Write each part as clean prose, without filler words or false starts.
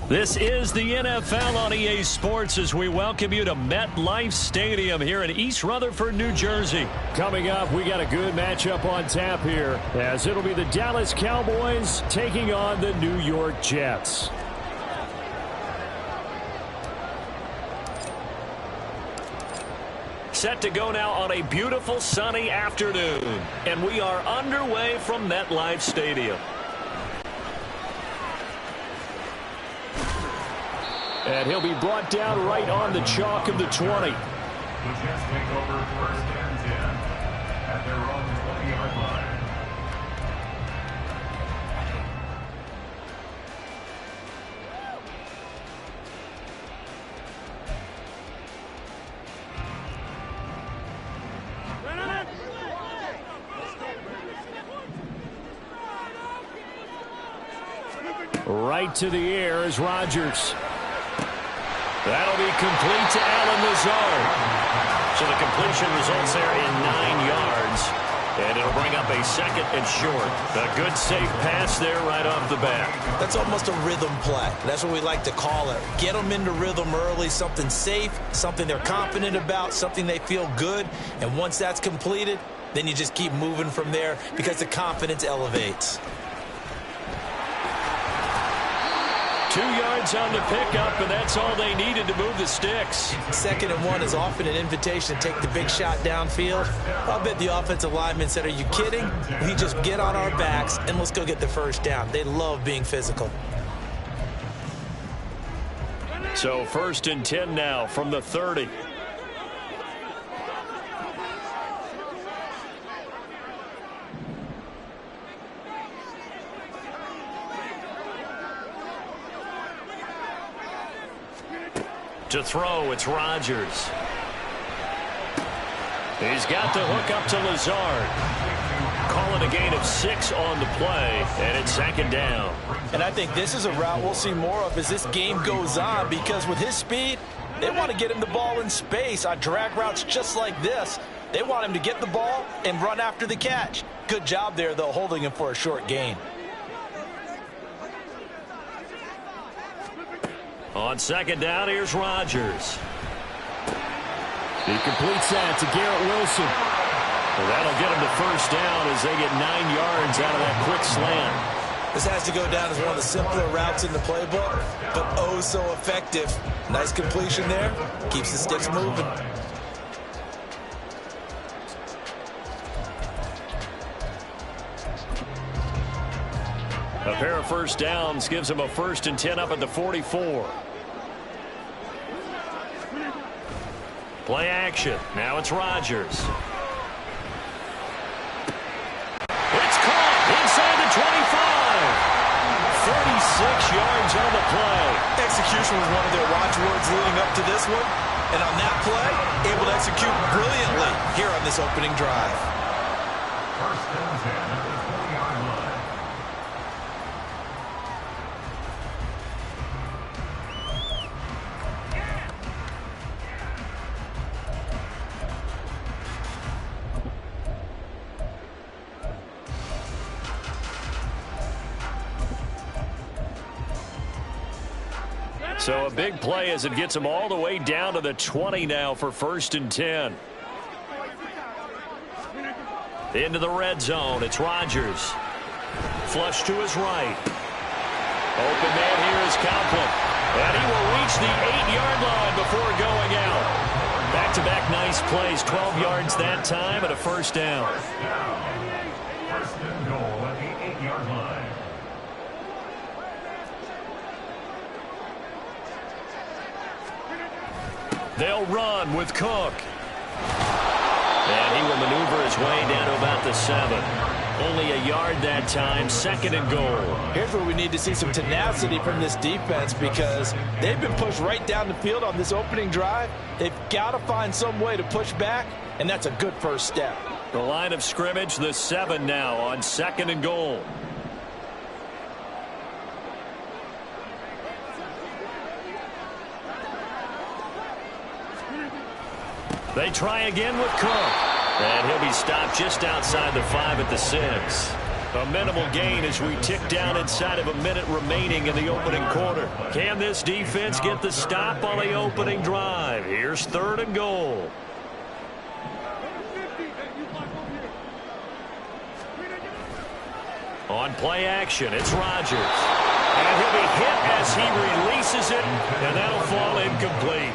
This is the NFL on EA Sports as we welcome you to MetLife Stadium here in East Rutherford, New Jersey. Coming up, we got a good matchup on tap here as it'll be the Dallas Cowboys taking on the New York Jets. Set to go now on a beautiful sunny afternoon, and we are underway from MetLife Stadium. And he'll be brought down right on the chalk of the 20. The Jets take over first and 10 at their own 20-yard line. Right to the air is Rodgers. That'll be complete to Allen Lazard. So the completion results there in 9 yards. And it'll bring up a second and short. A good safe pass there right off the bat. That's almost a rhythm play. That's what we like to call it. Get them into rhythm early, something safe, something they're confident about, something they feel good. And once that's completed, then you just keep moving from there because the confidence elevates. 2 yards on the pickup, and that's all they needed to move the sticks. 2nd and 1 is often an invitation to take the big shot downfield. I bet the offensive lineman said, are you kidding? We just get on our backs and let's go get the first down. They love being physical. So 1st and 10 now from the 30. To throw, it's Rodgers. He's got the hook up to Lazard. Calling a gain of 6 on the play, and it's 2nd down. And I think this is a route we'll see more of as this game goes on, because with his speed, they want to get him the ball in space on drag routes just like this. They want him to get the ball and run after the catch. Good job there, though, holding him for a short gain. On 2nd down, here's Rodgers. He completes that to Garrett Wilson. Well, that'll get him to 1st down as they get 9 yards out of that quick slant. This has to go down as one of the simpler routes in the playbook, but oh so effective. Nice completion there. Keeps the sticks moving. A pair of 1st downs gives him a 1st and 10 up at the 44. Play action. Now it's Rodgers. It's caught inside the 25. 36 yards on the play. Execution was one of their watchwords leading up to this one. And on that play, able to execute brilliantly here on this opening drive. 1st and 10 at the 20-yard line. So a big play as it gets him all the way down to the 20 now for 1st and 10. Into the red zone. It's Rodgers. Flush to his right. Open man here is Coughlin. And he will reach the 8-yard line before going out. Back-to-back nice plays. 12 yards that time and a 1st down. 1st and goal at the 8-yard line. They'll run with Cook. And he will maneuver his way down to about the 7. Only a yard that time, 2nd and goal. Here's where we need to see some tenacity from this defense, because they've been pushed right down the field on this opening drive. They've got to find some way to push back, and that's a good first step. The line of scrimmage, the 7 now on 2nd and goal. They try again with Cook. And he'll be stopped just outside the 5 at the 6. A minimal gain as we tick down inside of a minute remaining in the opening quarter. Can this defense get the stop on the opening drive? Here's 3rd and goal. On play action, it's Rodgers. And he'll be hit as he releases it, and that'll fall incomplete.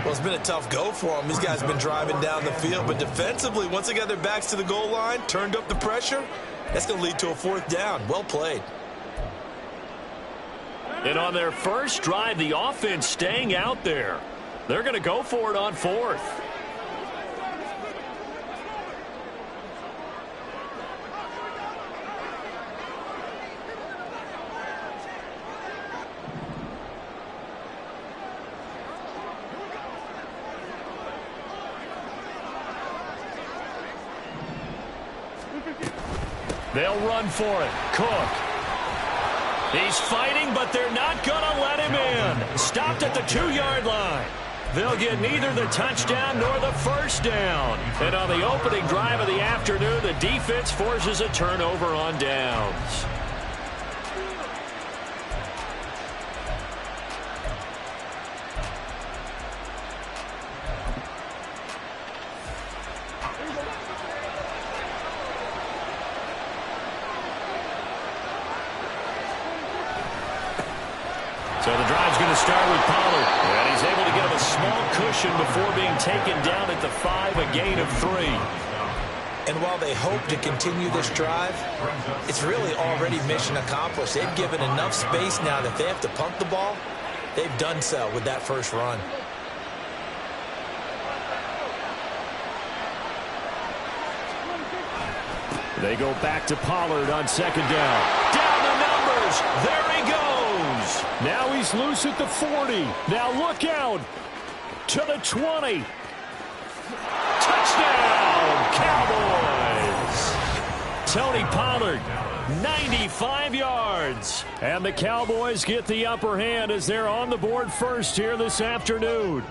Well, it's been a tough go for him. These guys have been driving down the field, but defensively, once they got their backs to the goal line, turned up the pressure, that's going to lead to a 4th down. Well played. And on their first drive, the offense staying out there. They're going to go for it on 4th. They'll run for it. Cook. He's fighting, but they're not going to let him in. Stopped at the 2-yard line. They'll get neither the touchdown nor the first down. And on the opening drive of the afternoon, the defense forces a turnover on downs. So the drive's going to start with Pollard. And he's able to get him a small cushion before being taken down at the 5, a gain of 3. And while they hope to continue this drive, it's really already mission accomplished. They've given enough space now that if they have to punt the ball, they've done so with that first run. They go back to Pollard on 2nd down. Down the numbers. There he goes. Now he's loose at the 40. Now look out to the 20. Touchdown, Cowboys. Tony Pollard, 95 yards. And the Cowboys get the upper hand as they're on the board first here this afternoon.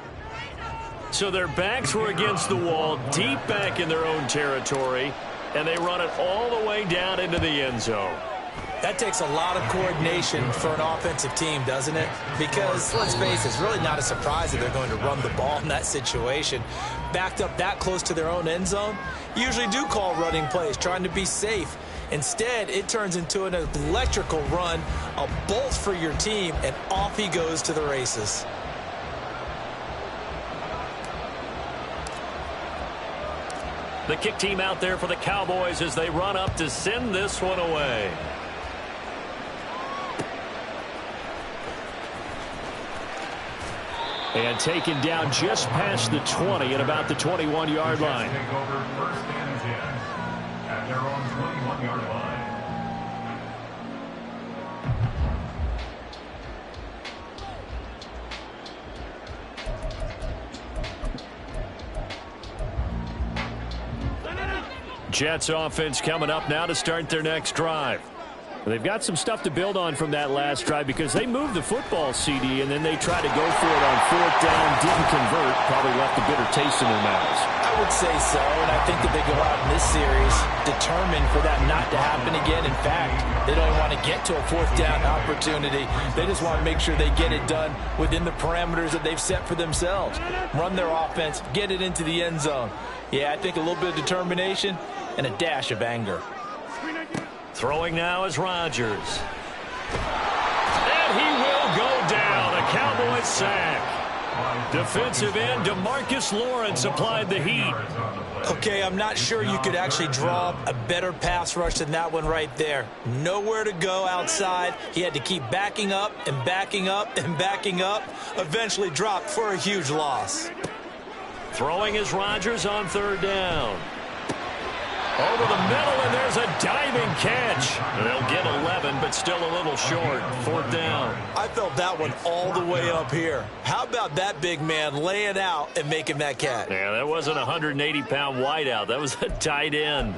So their backs were against the wall, deep back in their own territory, and they run it all the way down into the end zone. That takes a lot of coordination for an offensive team, doesn't it? Because, let's face it, it's really not a surprise that they're going to run the ball in that situation. Backed up that close to their own end zone, usually do call running plays, trying to be safe. Instead, it turns into an electrical run, a bolt for your team, and off he goes to the races. The kick team out there for the Cowboys as they run up to send this one away. And taken down just past the 20 at about the 21-yard line. Take over 1st and 10 at their own 21-yard line. Jets offense coming up now to start their next drive. They've got some stuff to build on from that last drive because they moved the football, CD, and then they tried to go for it on 4th down, didn't convert, probably left a bitter taste in their mouths. I would say so, and I think that they go out in this series determined for that not to happen again. In fact, they don't want to get to a 4th down opportunity. They just want to make sure they get it done within the parameters that they've set for themselves. Run their offense, get it into the end zone. Yeah, I think a little bit of determination and a dash of anger. Throwing now is Rodgers. And he will go down. A Cowboys sack. Defensive end DeMarcus Lawrence applied the heat. Okay, I'm not sure you could actually draw a better pass rush than that one right there. Nowhere to go outside. He had to keep backing up and backing up and backing up. Eventually dropped for a huge loss. Throwing is Rodgers on 3rd down. Over the middle, and there's a diving catch. They'll get 11, but still a little short. 4th down. I felt that one all the way up here. How about that big man laying out and making that catch? Yeah, that wasn't a 180-pound wideout. That was a tight end.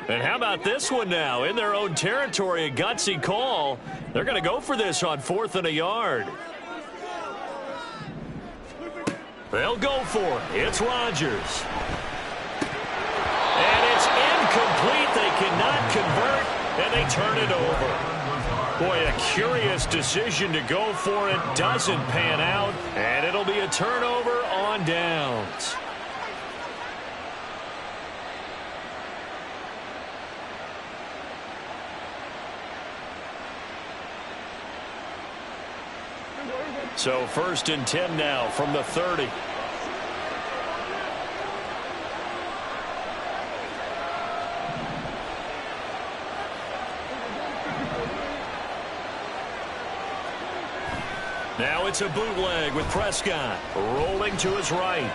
And how about this one now? In their own territory, a gutsy call. They're going to go for this on 4th and a yard. They'll go for it. It's Rodgers. And it's incomplete. They cannot convert, and they turn it over. Boy, a curious decision to go for it. Doesn't pan out, and it'll be a turnover on downs. So 1st and 10 now from the 30. Now it's a bootleg with Prescott rolling to his right.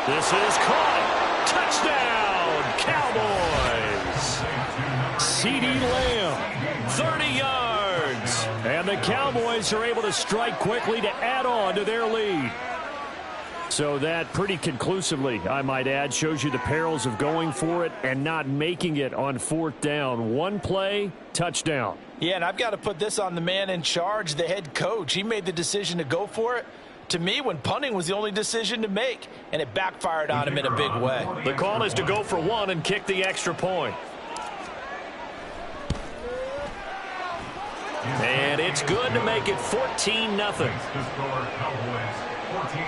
This is caught. Touchdown, Cowboys. CeeDee Lamb, 30 yards. And the Cowboys are able to strike quickly to add on to their lead. So that pretty conclusively, I might add, shows you the perils of going for it and not making it on 4th down. One play, touchdown. Yeah, and I've got to put this on the man in charge, the head coach. He made the decision to go for it. To me, when punting was the only decision to make, and it backfired on him in a big way. The call is to go for one and kick the extra point. And it's good to make it 14-0. The score, Cowboys 14,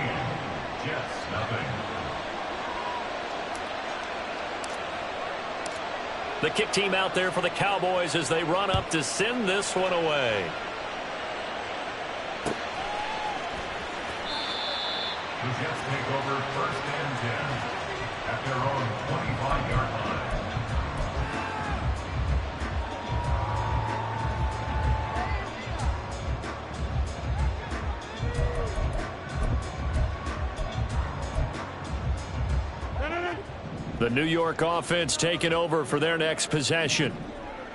Jets nothing. The kick team out there for the Cowboys as they run up to send this one away. The Jets take over 1st and 10 at their own 25-yard line. The New York offense taking over for their next possession.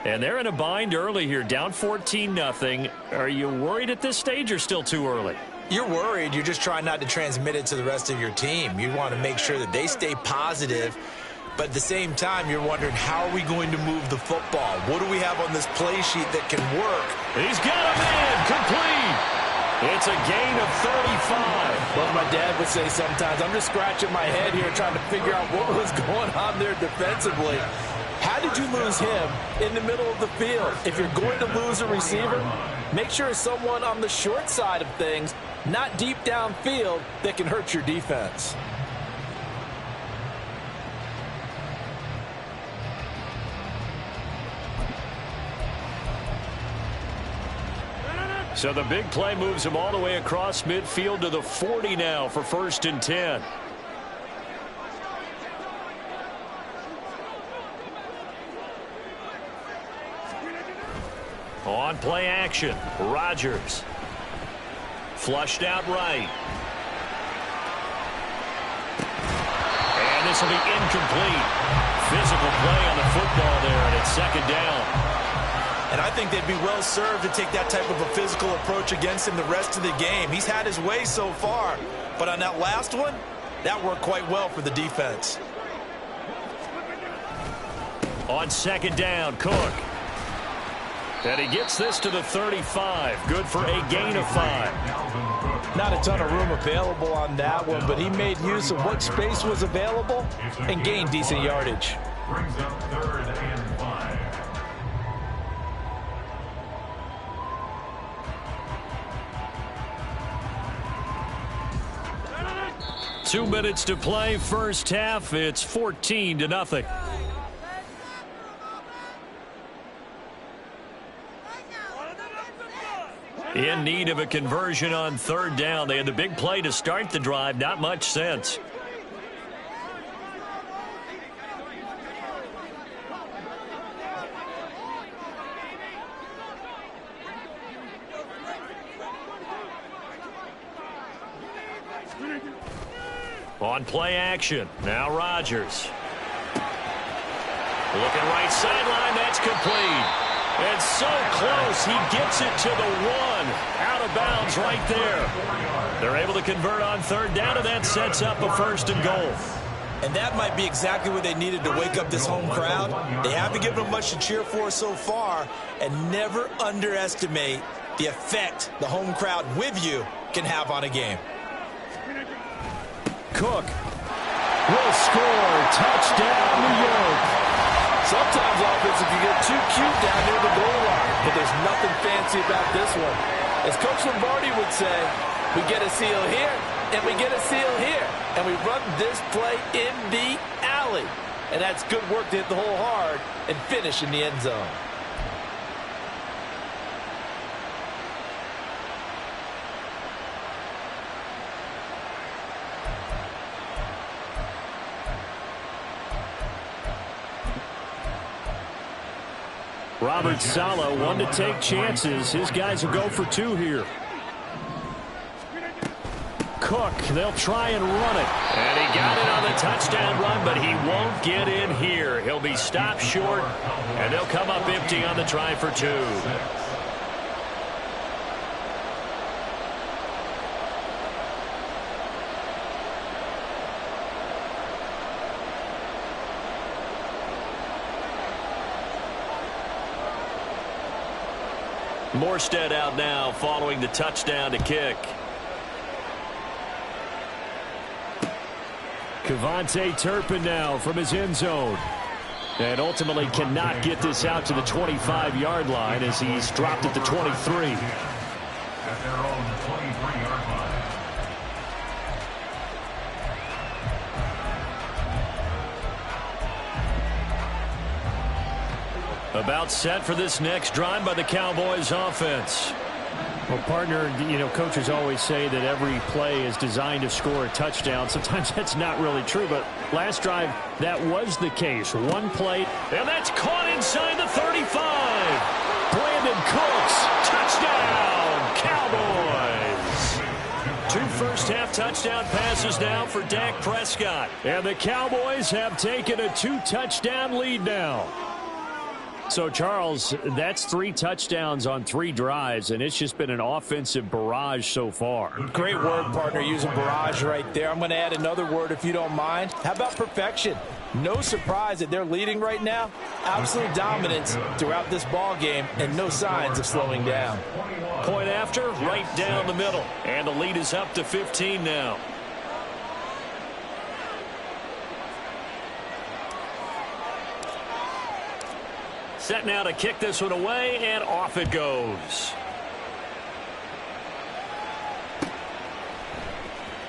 And they're in a bind early here, down 14-0. Are you worried at this stage or still too early? You're worried. You're just trying not to transmit it to the rest of your team. You want to make sure that they stay positive. But at the same time, you're wondering, how are we going to move the football? What do we have on this play sheet that can work? He's got a man complete. It's a gain of 35. Well, my dad would say sometimes, I'm just scratching my head here trying to figure out what was going on there defensively. How did you lose him in the middle of the field? If you're going to lose a receiver, make sure it's someone on the short side of things, not deep downfield, that can hurt your defense. So the big play moves him all the way across midfield to the 40 now for 1st and 10. On play action, Rodgers. Flushed out right. And this will be incomplete. Physical play on the football there, and it's 2nd down. And I think they'd be well served to take that type of a physical approach against him the rest of the game. He's had his way so far, but on that last one, that worked quite well for the defense. On 2nd down, Cook. And he gets this to the 35. Good for a gain of 5. Not a ton of room available on that one, but he made use of what space was available and gained decent yardage. Brings up 3rd and 5. 2 minutes to play, first half. It's 14-0. In need of a conversion on 3rd down. They had the big play to start the drive. Not much sense. On play action, now Rodgers. Looking right sideline, that's complete. And so close, he gets it to the 1. Out of bounds right there. They're able to convert on 3rd down, and that sets up a 1st and goal. And that might be exactly what they needed to wake up this home crowd. They haven't given them much to cheer for so far, and never underestimate the effect the home crowd with you can have on a game. Cook will score. Touchdown, New York. Sometimes offense can get too cute down near the goal line, but there's nothing fancy about this one. As Coach Lombardi would say, we get a seal here, and we get a seal here, and we run this play in the alley. And that's good work to hit the hole hard and finish in the end zone. Robert Saleh, one to take chances. His guys will go for two here. Cook, they'll try and run it. And he got it on the touchdown run, but he won't get in here. He'll be stopped short, and they'll come up empty on the try for two. Morstead out now following the touchdown to kick. KaVontae Turpin now from his end zone. And ultimately cannot get this out to the 25-yard line as he's dropped at the 23. At their own 23-yard line. About set for this next drive by the Cowboys offense. Well, partner, you know, coaches always say that every play is designed to score a touchdown. Sometimes that's not really true, but last drive, that was the case. One play, and that's caught inside the 35. Brandon Cooks, touchdown, Cowboys. 2 first-half touchdown passes now for Dak Prescott. And the Cowboys have taken a 2-touchdown lead now. So, Charles, that's 3 touchdowns on 3 drives, and it's just been an offensive barrage so far. Great word, partner, using barrage right there. I'm going to add another word if you don't mind. How about perfection? No surprise that they're leading right now. Absolute dominance throughout this ball game, and no signs of slowing down. Point after, right down the middle. And the lead is up to 15 now. Set now to kick this one away, and off it goes.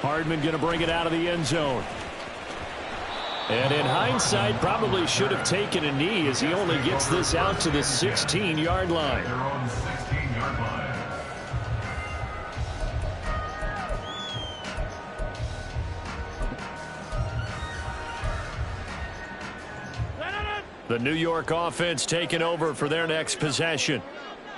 Hardman going to bring it out of the end zone. And in hindsight, probably should have taken a knee as he only gets this out to the 16-yard line. Their own 16-yard line. The New York offense taking over for their next possession.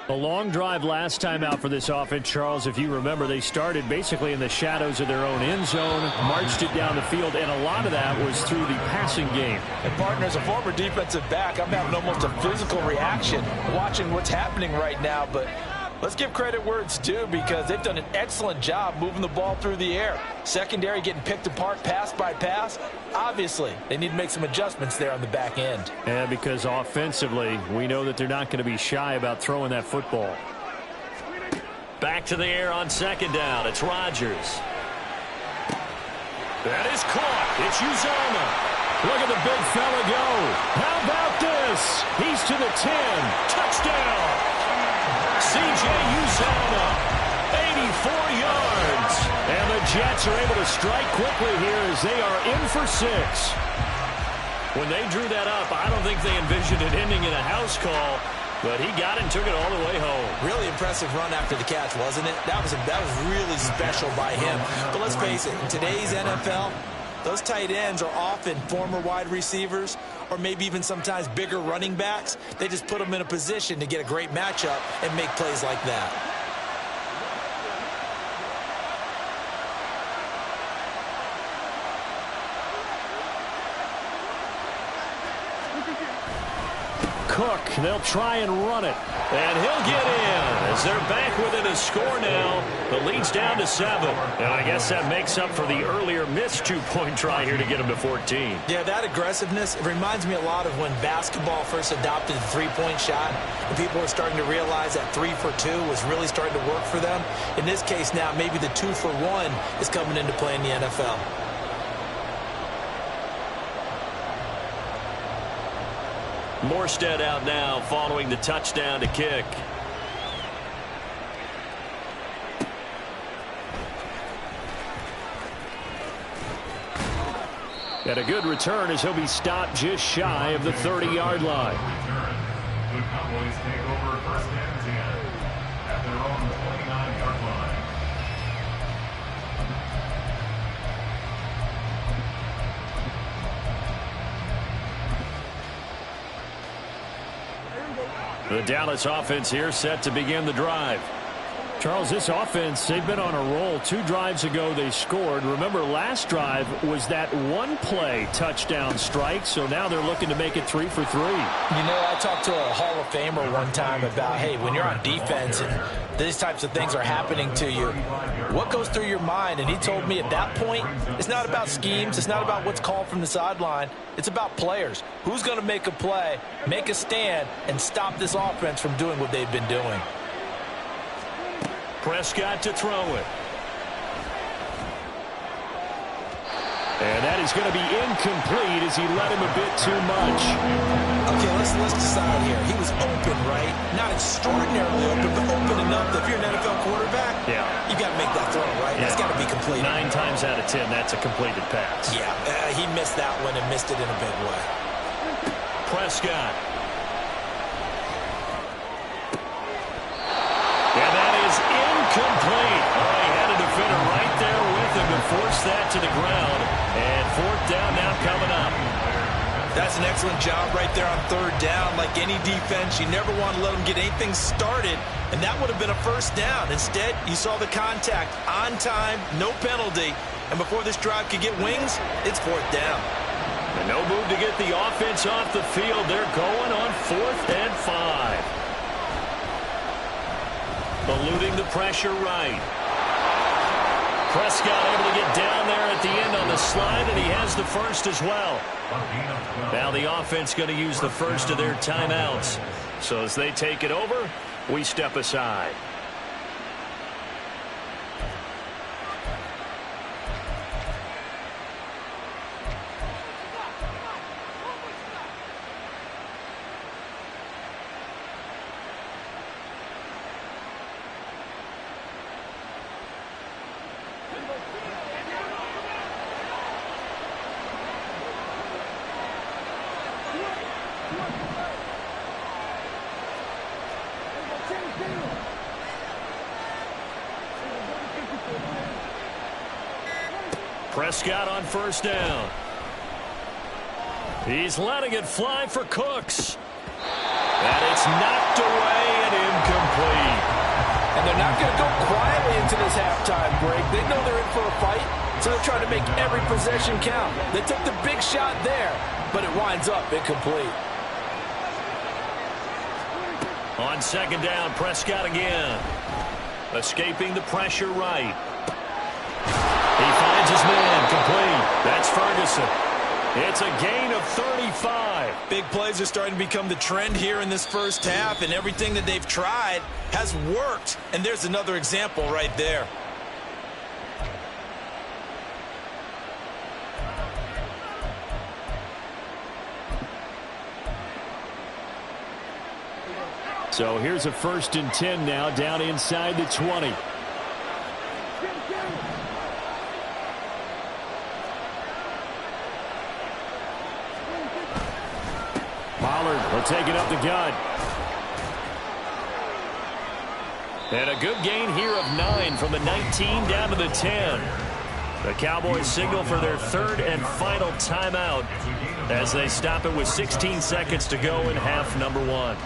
A long drive last time out for this offense, Charles. If you remember, they started basically in the shadows of their own end zone, marched it down the field, and a lot of that was through the passing game. And, partner, as a former defensive back, I'm having almost a physical reaction watching what's happening right now, but let's give credit where it's due because they've done an excellent job moving the ball through the air. Secondary getting picked apart pass by pass. Obviously, they need to make some adjustments there on the back end. And because offensively, we know that they're not going to be shy about throwing that football. Back to the air on second down. It's Rodgers. That is caught. It's Uzomah. Look at the big fella go. How about this? He's to the 10. Touchdown. C.J. Uzomah. 84 yards. And the Jets are able to strike quickly here as they are in for 6. When they drew that up, I don't think they envisioned it ending in a house call, but he got it and took it all the way home. Really impressive run after the catch, wasn't it? That was really special by him. But let's face it, in today's NFL, those tight ends are often former wide receivers or maybe even sometimes bigger running backs. They just put them in a position to get a great matchup and make plays like that. Cook, they'll try and run it. And he'll get in as they're back within a score now. The lead's down to 7. And I guess that makes up for the earlier missed 2-point try here to get him to 14. Yeah, that aggressiveness, it reminds me a lot of when basketball first adopted the three-point shot. And people were starting to realize that 3 for 2 was really starting to work for them. In this case now, maybe the 2 for 1 is coming into play in the NFL. Morstead out now following the touchdown to kick. And a good return as he'll be stopped just shy of the 30-yard line. The Cowboys take over first and 10 at their own 29-yard line. The Dallas offense here set to begin the drive. Charles, this offense, they've been on a roll. 2 drives ago they scored. Remember, last drive was that one-play touchdown strike, so now they're looking to make it 3 for 3. You know, I talked to a Hall of Famer one time about, hey, when you're on defense and these types of things are happening to you, what goes through your mind? And he told me at that point, it's not about schemes. It's not about what's called from the sideline. It's about players. Who's going to make a play, make a stand, and stop this offense from doing what they've been doing? Prescott to throw it. And that is going to be incomplete as he let him a bit too much. Okay, let's decide here. He was open, right? Not extraordinarily open, but open enough that if you're an NFL quarterback, you got to make that throw, right? It's got to be completed. 9 times out of 10, that's a completed pass. Yeah, he missed that one and missed it in a big way. Prescott. And that is incomplete. Oh, he had a defender right there with him to force that to the ground. And 4th down now coming up. That's an excellent job right there on 3rd down. Like any defense, you never want to let them get anything started, and that would have been a 1st down. Instead, you saw the contact on time, no penalty, and before this drive could get wings, it's 4th down. And no move to get the offense off the field. They're going on 4th and 5. Eluding the pressure right. Prescott able to get down there at the end on the slide, and he has the first as well. Now the offense going to use the first of their timeouts. So as they take it over, we step aside. Prescott on 1st down. He's letting it fly for Cooks. And it's knocked away and incomplete. And they're not going to go quietly into this halftime break. They know they're in for a fight, so they're trying to make every possession count. They took the big shot there, but it winds up incomplete. On 2nd down, Prescott again. Escaping the pressure right. He finds his man, complete. That's Ferguson. It's a gain of 35. Big plays are starting to become the trend here in this 1st half, and everything that they've tried has worked. And there's another example right there. So here's a 1st and 10 now down inside the 20. Pollard will take it up the gut. And a good gain here of 9 from the 19 down to the 10. The Cowboys signal for their 3rd and final timeout as they stop it with 16 seconds to go in half number 1.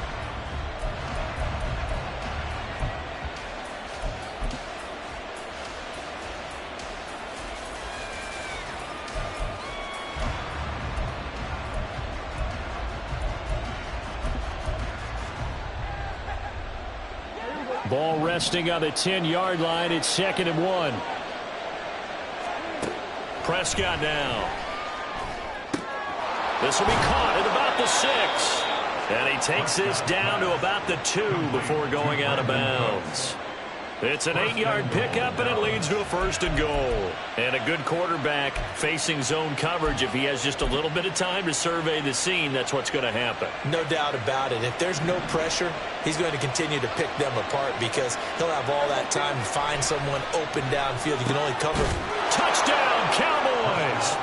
Ball resting on the 10-yard line. It's 2nd and 1. Prescott now. This will be caught at about the 6. And he takes this down to about the 2 before going out of bounds. It's an 8-yard pickup, and it leads to a 1st and goal. And a good quarterback facing zone coverage. If he has just a little bit of time to survey the scene, that's what's going to happen. No doubt about it. If there's no pressure, he's going to continue to pick them apart because he'll have all that time to find someone open downfield. You can only cover. Touchdown, Cowboys!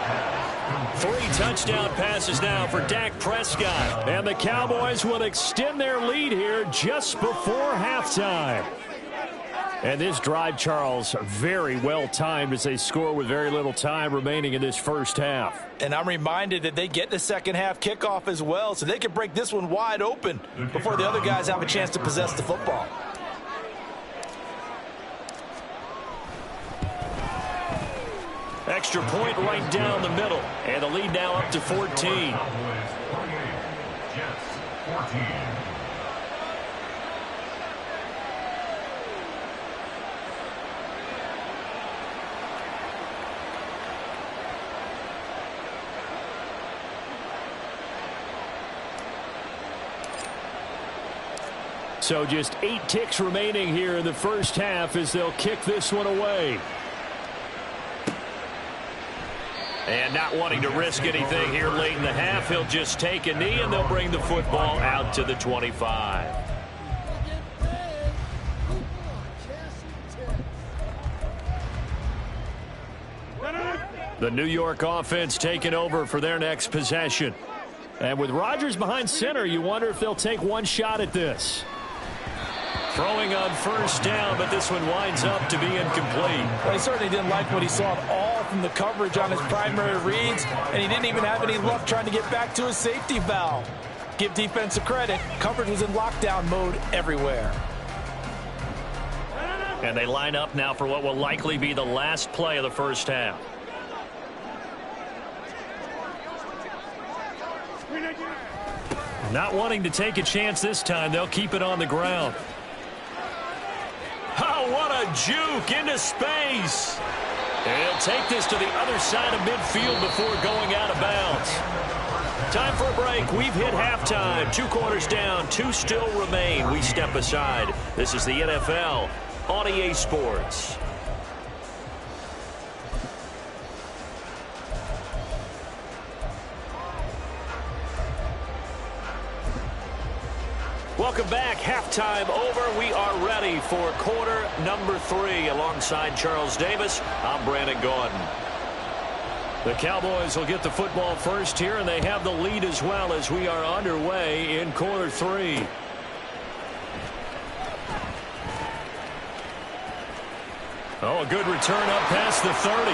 3 touchdown passes now for Dak Prescott. And the Cowboys will extend their lead here just before halftime. And this drive, Charles, very well timed as they score with very little time remaining in this first half. And I'm reminded that they get the second half kickoff as well, so they can break this one wide open before the other guys have a chance to possess the football. Extra point right down the middle. And the lead now up to 14. Cowboys 48, Jets 14. So just 8 ticks remaining here in the first half as they'll kick this one away. And not wanting to risk anything here late in the half, he'll just take a knee and they'll bring the football out to the 25. The New York offense taking over for their next possession. And with Rodgers behind center, you wonder if they'll take one shot at this. Throwing on first down, but this one winds up to be incomplete. Well, he certainly didn't like what he saw at all from the coverage on his primary reads, and he didn't even have any luck trying to get back to his safety valve. Give defensive credit. Coverage was in lockdown mode everywhere. And they line up now for what will likely be the last play of the first half. Not wanting to take a chance this time, they'll keep it on the ground. Oh, what a juke into space. And he'll take this to the other side of midfield before going out of bounds. Time for a break. We've hit halftime. 2 quarters down, 2 still remain. We step aside. This is the NFL on EA Sports. Welcome back. Halftime over. We are ready for quarter number 3. Alongside Charles Davis, I'm Brandon Gaudin. The Cowboys will get the football first here, and they have the lead as well as we are underway in quarter 3. Oh, a good return up past the 30.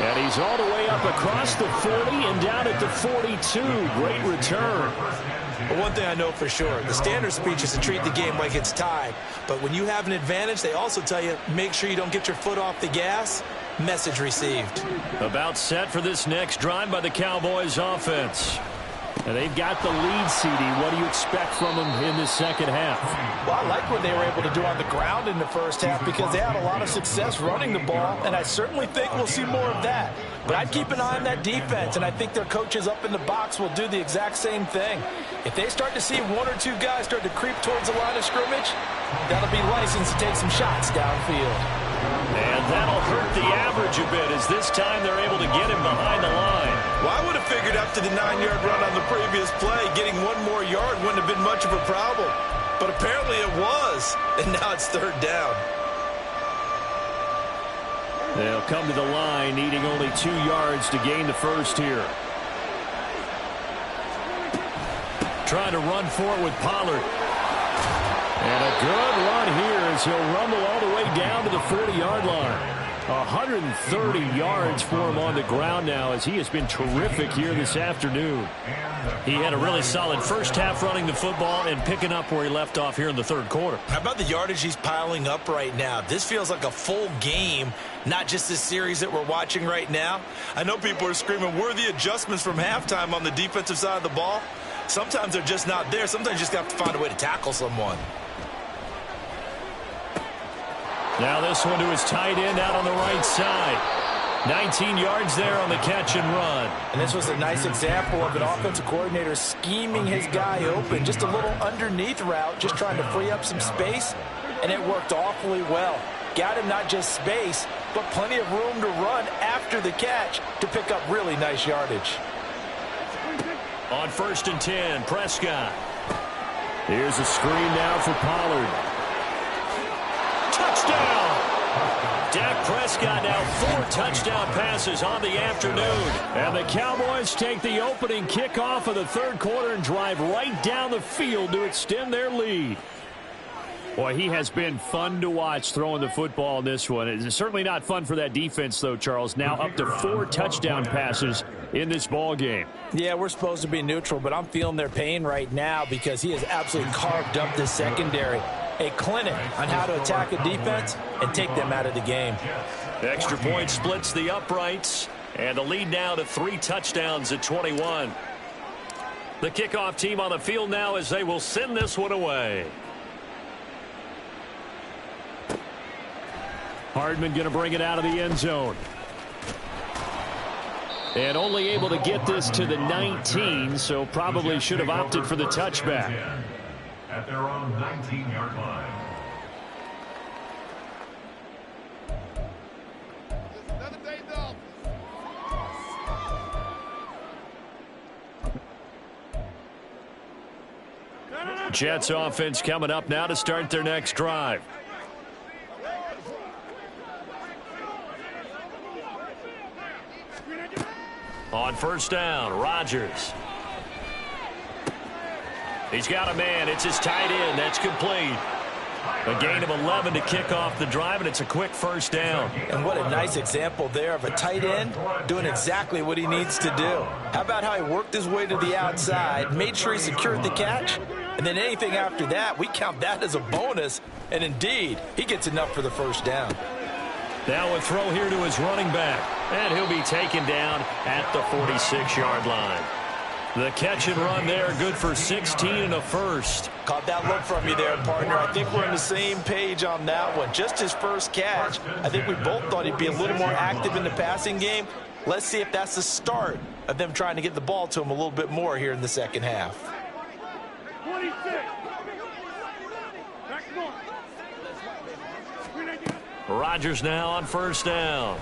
And he's all the way up across the 40 and down at the 42. Great return. But one thing I know for sure, the standard speech is to treat the game like it's tied. But when you have an advantage, they also tell you, make sure you don't get your foot off the gas. Message received. About set for this next drive by the Cowboys offense. And they've got the lead, CD. What do you expect from them in the second half? Well, I like what they were able to do on the ground in the first half because they had a lot of success running the ball, and I certainly think we'll see more of that. But I'd keep an eye on that defense, and I think their coaches up in the box will do the exact same thing. If they start to see 1 or 2 guys start to creep towards the line of scrimmage, that'll be license to take some shots downfield. And that'll hurt the average a bit as this time they're able to get him behind the line. Well, I would have figured after the 9-yard run on the previous play, getting 1 more yard wouldn't have been much of a problem. But apparently it was, and now it's 3rd down. They'll come to the line needing only 2 yards to gain the first here. Trying to run for it with Pollard. And a good run here as he'll rumble all the way down to the 40-yard line. 130 yards for him on the ground now as he has been terrific here this afternoon. He had a really solid first half running the football and picking up where he left off here in the 3rd quarter. How about the yardage he's piling up right now? This feels like a full game, not just this series that we're watching right now. I know people are screaming, where are the adjustments from halftime on the defensive side of the ball? Sometimes they're just not there. Sometimes you just have to find a way to tackle someone. Now this one to his tight end out on the right side. 19 yards there on the catch and run. And this was a nice example of an offensive coordinator scheming his guy open. Just a little underneath route, just trying to free up some space. and it worked awfully well. Got him not just space, but plenty of room to run after the catch to pick up really nice yardage. On 1st and 10, Prescott. Here's a screen now for Pollard. Touchdown! Dak Prescott now 4 touchdown passes on the afternoon. And the Cowboys take the opening kickoff of the third quarter and drive right down the field to extend their lead. Boy, he has been fun to watch throwing the football in this one. It's certainly not fun for that defense, though, Charles. Now up to 4 touchdown passes in this ball game. Yeah, we're supposed to be neutral, but I'm feeling their pain right now because he has absolutely carved up this secondary. A clinic on how to attack a defense and take them out of the game. Extra point splits the uprights, and the lead now to 3 touchdowns at 21. The kickoff team on the field now as they will send this one away. Hardman going to bring it out of the end zone. And only able to get this to the 19, so probably should have opted for the touchback. At their own 19-yard line. Jets offense coming up now to start their next drive. On 1st down, Rodgers. He's got a man. It's his tight end. That's complete. A gain of 11 to kick off the drive, and it's a quick 1st down. And what a nice example there of a tight end doing exactly what he needs to do. How about how he worked his way to the outside, made sure he secured the catch, and then anything after that, we count that as a bonus. And indeed, he gets enough for the 1st down. Now a throw here to his running back, and he'll be taken down at the 46-yard line. The catch and run there, good for 16 and a 1st. Caught that look from you there, partner. I think we're on the same page on that one. Just his first catch. I think we both thought he'd be a little more active in the passing game. Let's see if that's the start of them trying to get the ball to him a little bit more here in the second half. 26. Rodgers now on 1st down.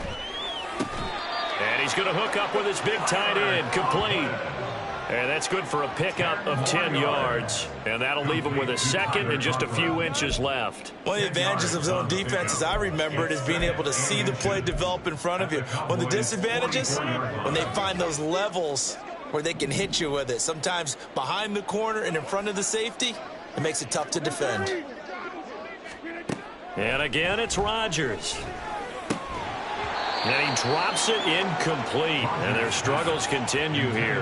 And he's going to hook up with his big tight end, complete. And that's good for a pickup of 10 yards. And that'll leave him with a second and just a few inches left. One of the advantages of zone defense, as I remember it, is being able to see the play develop in front of you. One of the disadvantages, when they find those levels where they can hit you with it, sometimes behind the corner and in front of the safety, it makes it tough to defend. And again, it's Rodgers. And he drops it incomplete. And their struggles continue here.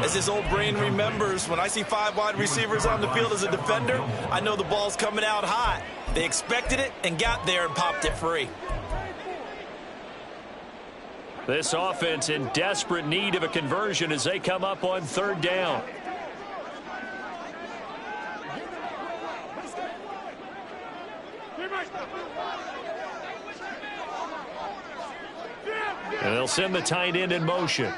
As his old brain remembers, when I see 5 wide receivers on the field as a defender, I know the ball's coming out hot. They expected it and got there and popped it free. This offense in desperate need of a conversion as they come up on 3rd down. And they'll send the tight end in motion.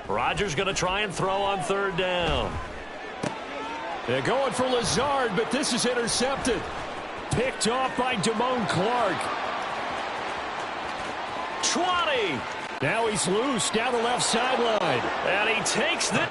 Rodgers going to try and throw on 3rd down. They're going for Lazard, but this is intercepted. Picked off by Damone Clark. 20. Now he's loose down the left sideline. And he takes the...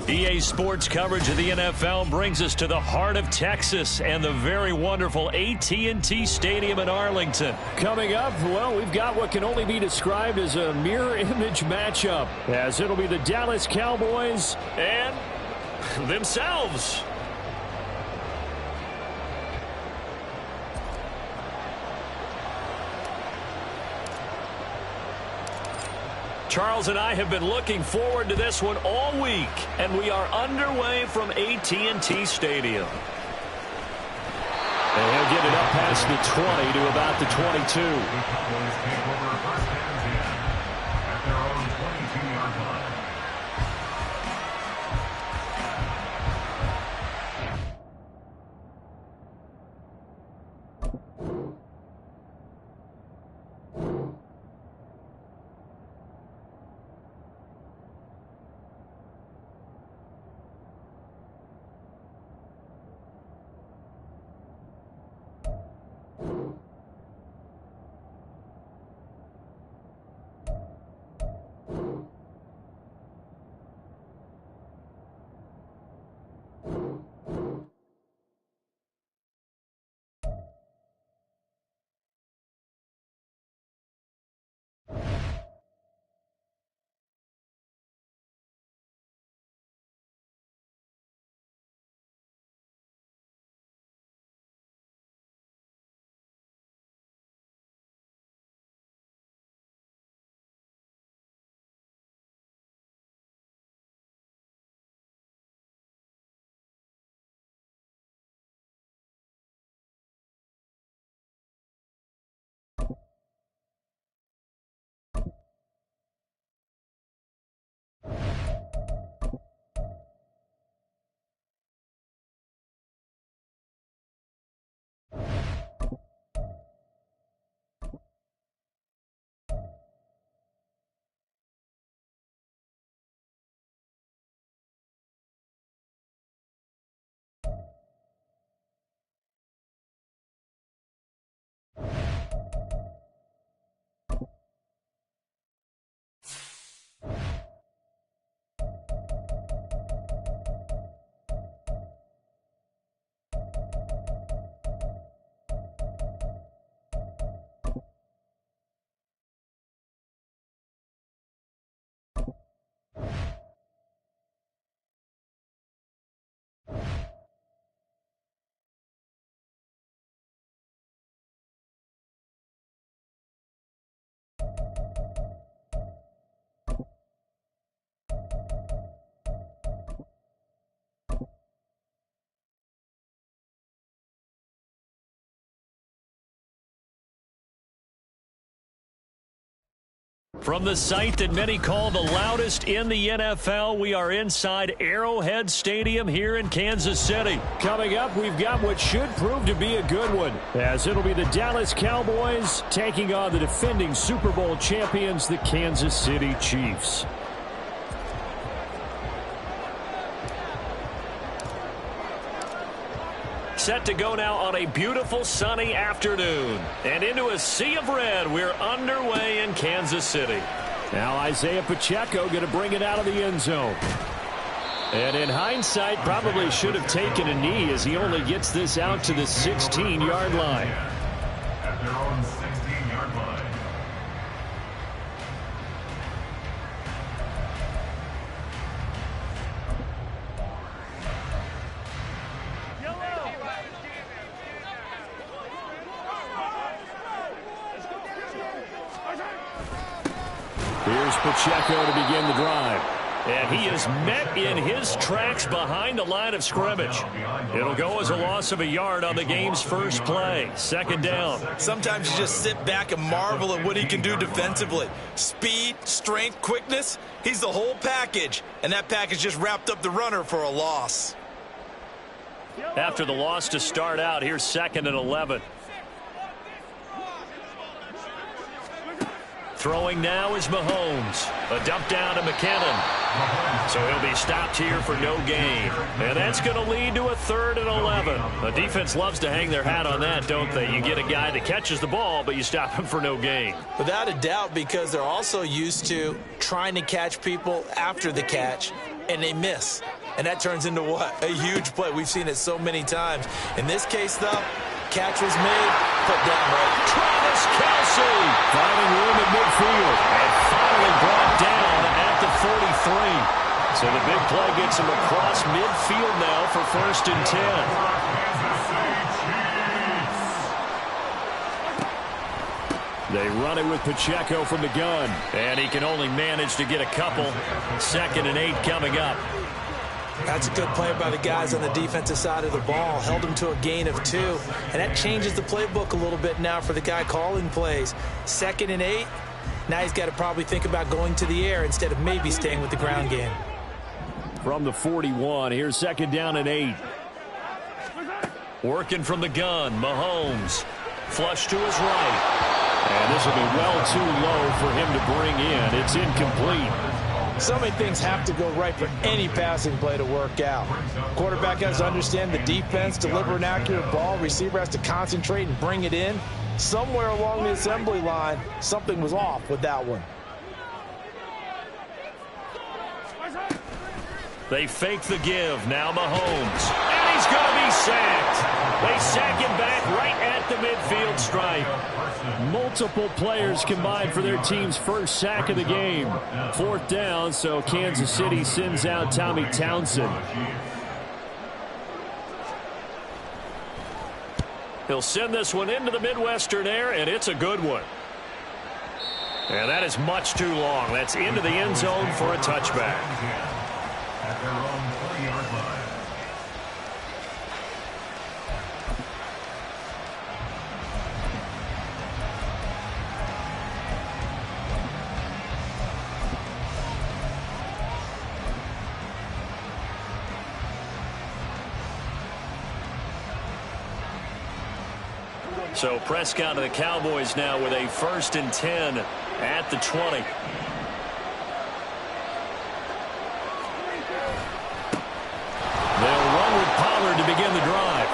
EA Sports coverage of the NFL brings us to the heart of Texas and the very wonderful AT&T Stadium in Arlington. Coming up, well, we've got what can only be described as a mirror image matchup, as it'll be the Dallas Cowboys and themselves. Charles and I have been looking forward to this one all week, and we are underway from AT&T Stadium. And he'll get it up past the 20 to about the 22. The Cowboys take over first and 10 at their own 22-yard line. From the site that many call the loudest in the NFL, we are inside Arrowhead Stadium here in Kansas City. Coming up, we've got what should prove to be a good one, as it'll be the Dallas Cowboys taking on the defending Super Bowl champions, the Kansas City Chiefs. Set to go now on a beautiful sunny afternoon. And into a sea of red, we're underway in Kansas City. Now Isaiah Pacheco going to bring it out of the end zone. And in hindsight, probably should have taken a knee as he only gets this out to the 16-yard line. At their own 16-yard line. Here's Pacheco to begin the drive. And he is met in his tracks behind the line of scrimmage. It'll go as a loss of a yard on the game's first play. Second down. Sometimes you just sit back and marvel at what he can do defensively. Speed, strength, quickness. He's the whole package. And that package just wrapped up the runner for a loss. After the loss to start out, here's 2nd and 11. Throwing now is Mahomes. A dump down to McKinnon. So he'll be stopped here for no gain. And that's going to lead to a 3rd and 11. The defense loves to hang their hat on that, don't they? You get a guy that catches the ball, but you stop him for no gain. Without a doubt, because they're also used to trying to catch people after the catch. and they miss. And that turns into what? A huge play. We've seen it so many times. In this case, though, catch was made, put down right. Travis Kelce finding room at midfield and finally brought down at the 43. So the big play gets him across midfield now for 1st and 10. They run it with Pacheco from the gun. And he can only manage to get a couple. 2nd and 8 coming up. That's a good play by the guys on the defensive side of the ball. Held him to a gain of 2. And that changes the playbook a little bit now for the guy calling plays. 2nd and 8. Now he's got to probably think about going to the air instead of maybe staying with the ground game. From the 41, here's 2nd down and 8. Working from the gun, Mahomes. Flush to his right. And this will be well too low for him to bring in. It's incomplete. So many things have to go right for any passing play to work out. Quarterback has to understand the defense, deliver an accurate ball. Receiver has to concentrate and bring it in. Somewhere along the assembly line, something was off with that one. They fake the give. Now Mahomes. And he's going to be sacked. They sack him back right at the midfield stripe. Multiple players combined for their team's first sack of the game. 4th down, so Kansas City sends out Tommy Townsend. He'll send this one into the Midwestern air, and it's a good one. And that is much too long. That's into the end zone for a touchback. At their own 40-yard line. So Prescott and the Cowboys now with a 1st and 10 at the 20. They'll run with Pollard to begin the drive.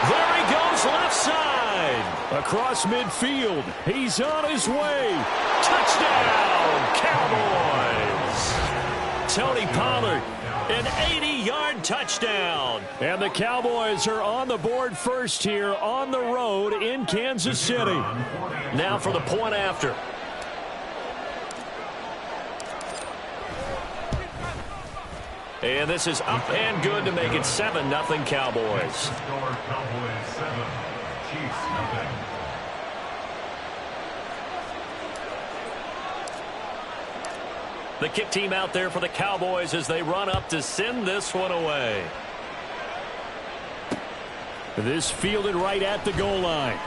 There he goes left side. Across midfield. He's on his way. Touchdown, Cowboys. Tony Pollard, an 80-yard touchdown. And the Cowboys are on the board first here on the road in Kansas City. Now for the point after. And this is up and good to make it 7-0 Cowboys. Score Cowboys 7, Chiefs nothing. The kick team out there for the Cowboys as they run up to send this one away. This fielded right at the goal line.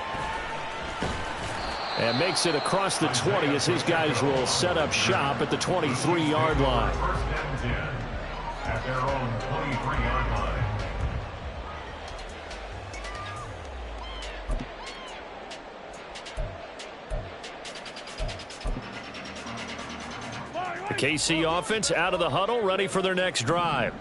And makes it across the 20 as his guys will set up shop at the 23-yard line. 1st and 10 at their own 23-yard line. The KC offense out of the huddle, ready for their next drive.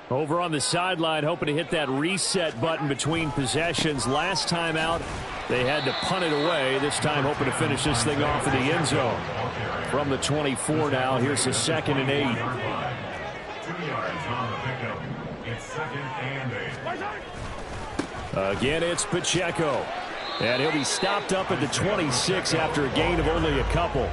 Over on the sideline, hoping to hit that reset button between possessions. Last time out, they had to punt it away. This time, hoping to finish this thing off in the end zone. From the 24 now, here's the 2nd and 8. 2 yards on the pickup. It's 2nd and 8. Again, it's Pacheco. And he'll be stopped up at the 26 after a gain of only a couple.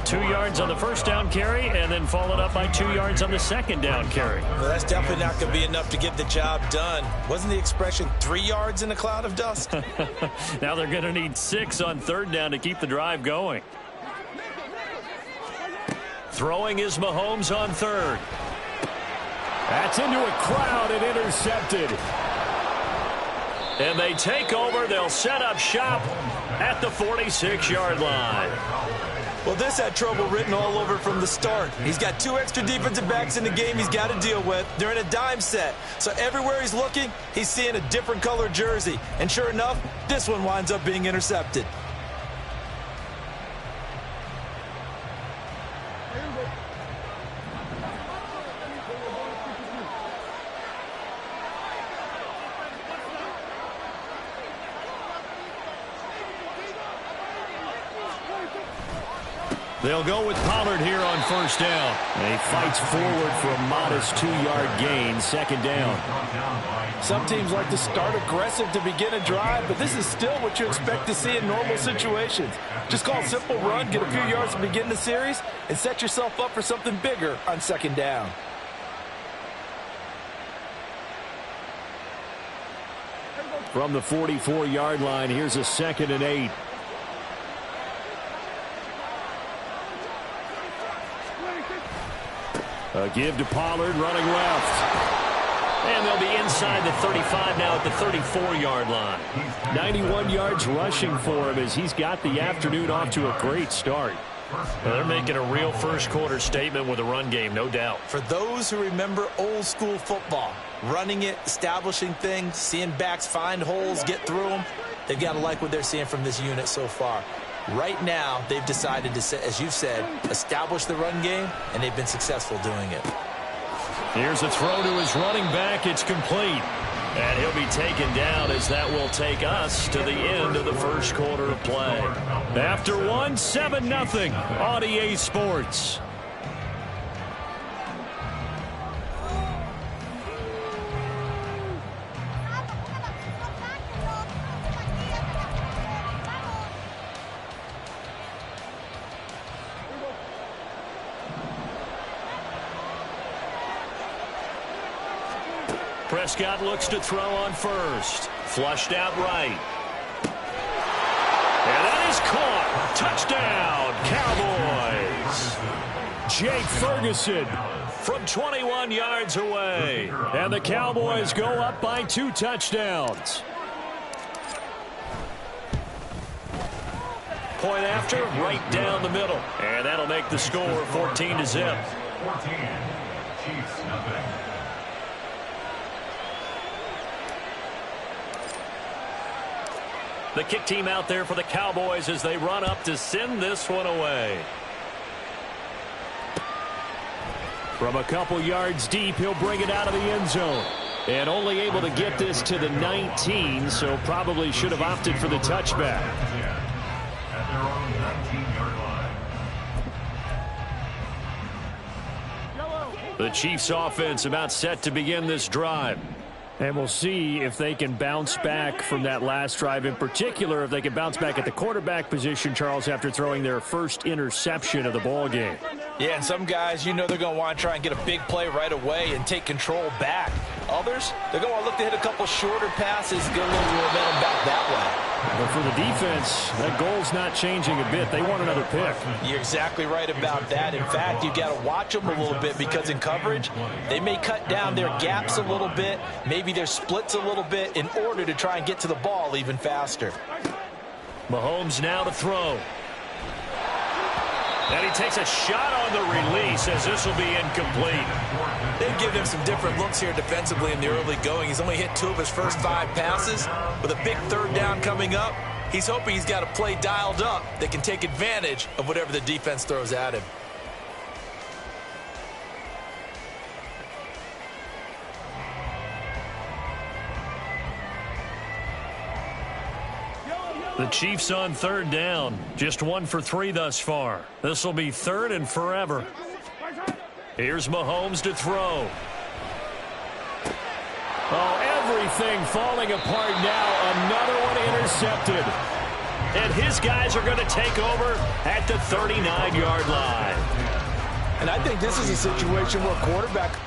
2 yards on the 1st down carry, and then followed up by 2 yards on the 2nd down carry. Well, that's definitely not going to be enough to get the job done. Wasn't the expression 3 yards in a cloud of dust? Now they're going to need 6 on 3rd down to keep the drive going. Throwing is Mahomes on 3rd. That's into a crowd and intercepted. And they take over. They'll set up shop at the 46-yard line. Well, this had trouble written all over from the start. He's got 2 extra defensive backs in the game he's got to deal with. They're in a dime set. So everywhere he's looking, he's seeing a different color jersey. And sure enough, this one winds up being intercepted. They'll go with Pollard here on first down. And he fights forward for a modest 2-yard gain, second down. Some teams like to start aggressive to begin a drive, but this is still what you expect to see in normal situations. Just call a simple run, get a few yards to begin the series, and set yourself up for something bigger on second down. From the 44-yard line, here's a 2nd and 8. A give to Pollard, running left. And they'll be inside the 35 now at the 34-yard line. 91 yards rushing for him as he's got the afternoon off to a great start. Well, they're making a real first-quarter statement with a run game, no doubt. For those who remember old-school football, running it, establishing things, seeing backs find holes, get through them, they've got to like what they're seeing from this unit so far. Right now, they've decided to, as you said, establish the run game, and they've been successful doing it. Here's a throw to his running back. It's complete. And he'll be taken down as that will take us to the end of the first quarter of play. After one, 7-0 on EA Sports. Prescott looks to throw on first. Flushed out right. And that is caught. Touchdown, Cowboys. Jake Ferguson From 21 yards away. and the Cowboys go up by 2 touchdowns. Point after, right down the middle. And that'll make the score 14-0. 14. Chiefs, nothing. The kick team out there for the Cowboys as they run up to send this one away. From a couple yards deep, he'll bring it out of the end zone. And only able to get this to the 19, so probably should have opted for the touchback. At their own 19-yard line. The Chiefs offense about set to begin this drive. And we'll see if they can bounce back from that last drive. In particular, if they can bounce back at the quarterback position, Charles, after throwing their first interception of the ball game. Yeah, and some guys, you know they're going to want to try and get a big play right away and take control back. Others, they're going to want to look to hit a couple shorter passes, get a little momentum back that way. But for the defense, that goal's not changing a bit. They want another pick. You're exactly right about that. In fact, you got to watch them a little bit because in coverage, they may cut down their gaps a little bit, maybe their splits a little bit in order to try and get to the ball even faster. Mahomes now to throw. And he takes a shot on the release as this will be incomplete. They've given him some different looks here defensively in the early going. He's only hit 2 of his first 5 passes. With a big third down coming up, he's hoping he's got a play dialed up that can take advantage of whatever the defense throws at him. The Chiefs on third down. Just 1 for 3 thus far. This will be 3rd and forever. Here's Mahomes to throw. Oh, everything falling apart now. Another one intercepted. And his guys are going to take over at the 39-yard line. And I think this is a situation where quarterback